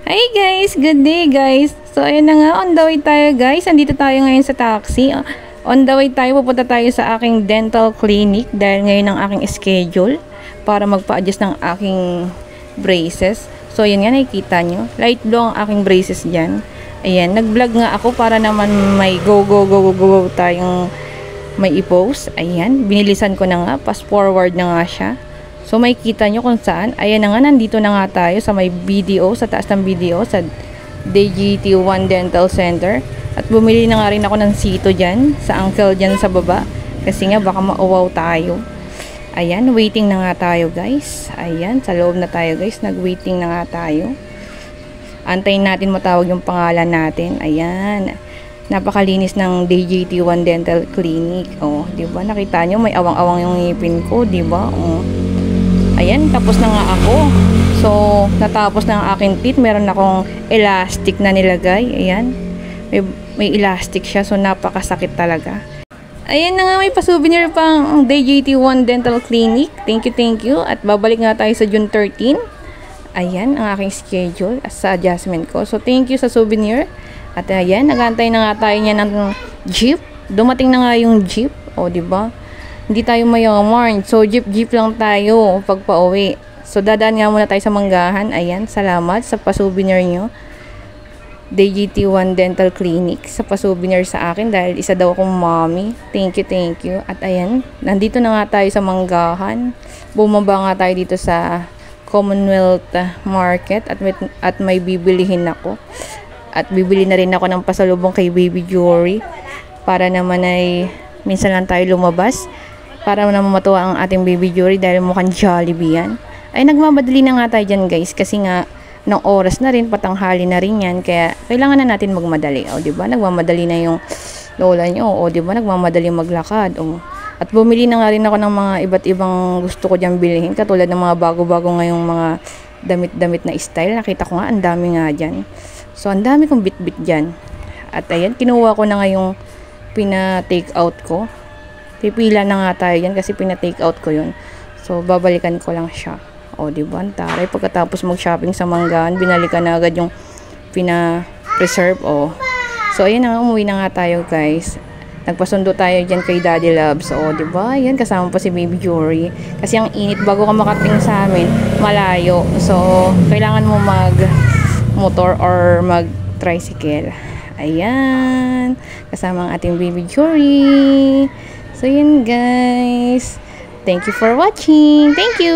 Hi guys! Good day guys! So ayun na nga, on the way tayo guys. Andito tayo ngayon sa taxi. On the way tayo, pupunta tayo sa aking dental clinic dahil ngayon ang aking schedule para magpa-adjust ng aking braces. So ayan nga, nakikita nyo. Light blue ang aking braces dyan. Ayan, nag-vlog nga ako para naman may go tayong may i-post. Ayan, binilisan ko na nga. Fast forward na nga siya. So may kita nyo kung saan. Ayan na nga, nandito na nga tayo sa may BDO, sa taas ng BDO, sa DGT1 Dental Center. At bumili na nga rin ako ng sito dyan, sa uncle dyan sa baba. Kasi nga baka mauwaw tayo. Ayan, waiting na nga tayo guys. Ayan, sa loob na tayo guys, nag-waiting na nga tayo. Antayin natin matawag yung pangalan natin. Ayan, napakalinis ng DGT1 Dental Clinic. Oh, di ba? Nakita nyo, may awang-awang yung ngipin ko, di ba? Oh. Ayan, tapos na nga ako. So, natapos na ang aking teeth. Meron akong elastic na nilagay. Ayan. May elastic siya. So, napakasakit talaga. Ayan na nga, may pa-souvenir pang DGT1 Dental Clinic. Thank you. At babalik nga tayo sa June 13. Ayan, ang aking schedule sa adjustment ko. So, thank you sa souvenir. At ayan, nag-aantay na nga tayo niya ng jeep. Dumating na nga yung jeep. O, diba? Hindi tayo mayaman. So, jeep lang tayo pag pauwi. So, dadaan nga muna tayo sa Manggahan. Ayan, salamat sa pa-souvenir nyo. DGT1 Dental Clinic sa pa-souvenir sa akin dahil isa daw akong mommy. Thank you. At ayan, nandito na nga tayo sa Manggahan. Bumaba nga tayo dito sa Commonwealth Market at may bibilihin ako. At bibili na rin ako ng pasalubong kay Baby Jory para naman ay minsan lang tayo lumabas. Para naman matuwa ang ating Baby Jory dahil mukhang Jollibee yan. Ay, nagmamadali na nga tayo dyan guys. Kasi nga, ng oras na rin, patanghali na rin yan. Kaya, kailangan na natin magmadali. O, diba? Nagmamadali na yung lola nyo. O, diba? Nagmamadali maglakad. O. At bumili na nga rin ako ng mga iba't ibang gusto ko dyan bilhin. Katulad ng mga bago-bago ngayong mga damit-damit na style. Nakita ko nga, ang dami nga dyan. So, ang dami kong bit-bit dyan. At ayan, kinuha ko na nga yung pina-take out ko. Pipila na nga tayo yan kasi pina-take out ko yun. So, babalikan ko lang siya. O, diba? Taray, pagkatapos mag-shopping sa Manggahan, binalikan na agad yung pina-preserve. O. So, ayan na nga, umuwi na nga tayo, guys. Nagpasundo tayo dyan kay Daddy Loves. O, diba? Ayan, kasama pa si Baby Jory. Kasi ang init, bago ka makating sa amin, malayo. So, kailangan mo mag-motor or mag-tricycle. Ayan. Kasama ang ating Baby Jory. So, yun guys. Thank you for watching. Thank you!